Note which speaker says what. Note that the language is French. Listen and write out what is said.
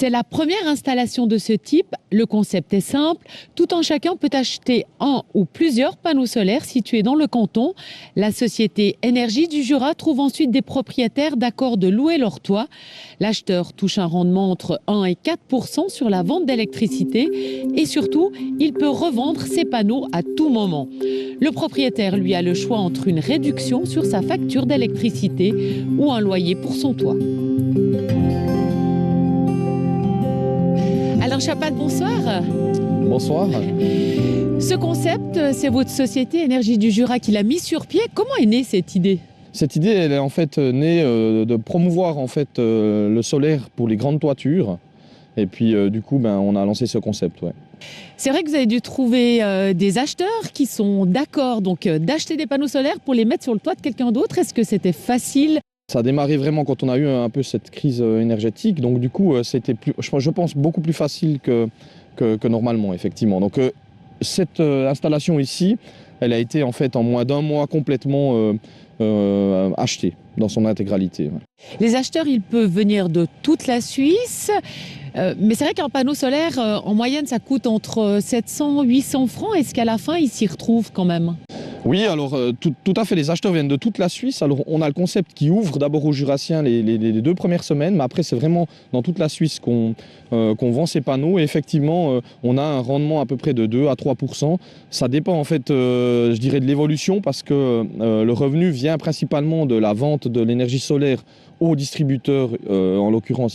Speaker 1: C'est la première installation de ce type. Le concept est simple. Tout un chacun peut acheter un ou plusieurs panneaux solaires situés dans le canton. La société Énergie du Jura trouve ensuite des propriétaires d'accord de louer leur toit. L'acheteur touche un rendement entre 1 et 4% sur la vente d'électricité. Et surtout, il peut revendre ses panneaux à tout moment. Le propriétaire, lui, a le choix entre une réduction sur sa facture d'électricité ou un loyer pour son toit. Alain Chapat, bonsoir.
Speaker 2: Bonsoir.
Speaker 1: Ce concept, c'est votre société Énergie du Jura qui l'a mis sur pied. Comment est née cette idée ?
Speaker 2: Cette idée, elle est en fait née de promouvoir le solaire pour les grandes toitures. Et puis du coup, on a lancé ce concept. Ouais.
Speaker 1: C'est vrai que vous avez dû trouver des acheteurs qui sont d'accord d'acheter des panneaux solaires pour les mettre sur le toit de quelqu'un d'autre. Est-ce que c'était facile ?
Speaker 2: Ça a démarré vraiment quand on a eu un peu cette crise énergétique. Donc du coup, c'était je pense beaucoup plus facile que normalement, effectivement. Donc cette installation ici, elle a été en fait en moins d'un mois complètement achetée dans son intégralité. Ouais.
Speaker 1: Les acheteurs, ils peuvent venir de toute la Suisse. Mais c'est vrai qu'un panneau solaire, en moyenne, ça coûte entre 700 et 800 francs. Est-ce qu'à la fin, ils s'y retrouvent quand même ?
Speaker 2: Oui, alors tout à fait, les acheteurs viennent de toute la Suisse. Alors on a le concept qui ouvre d'abord aux Jurassiens les 2 premières semaines, mais après c'est vraiment dans toute la Suisse qu'on vend ces panneaux. Et effectivement, on a un rendement à peu près de 2 à 3%. Ça dépend en fait, je dirais, de l'évolution parce que le revenu vient principalement de la vente de l'énergie solaire aux distributeurs, en l'occurrence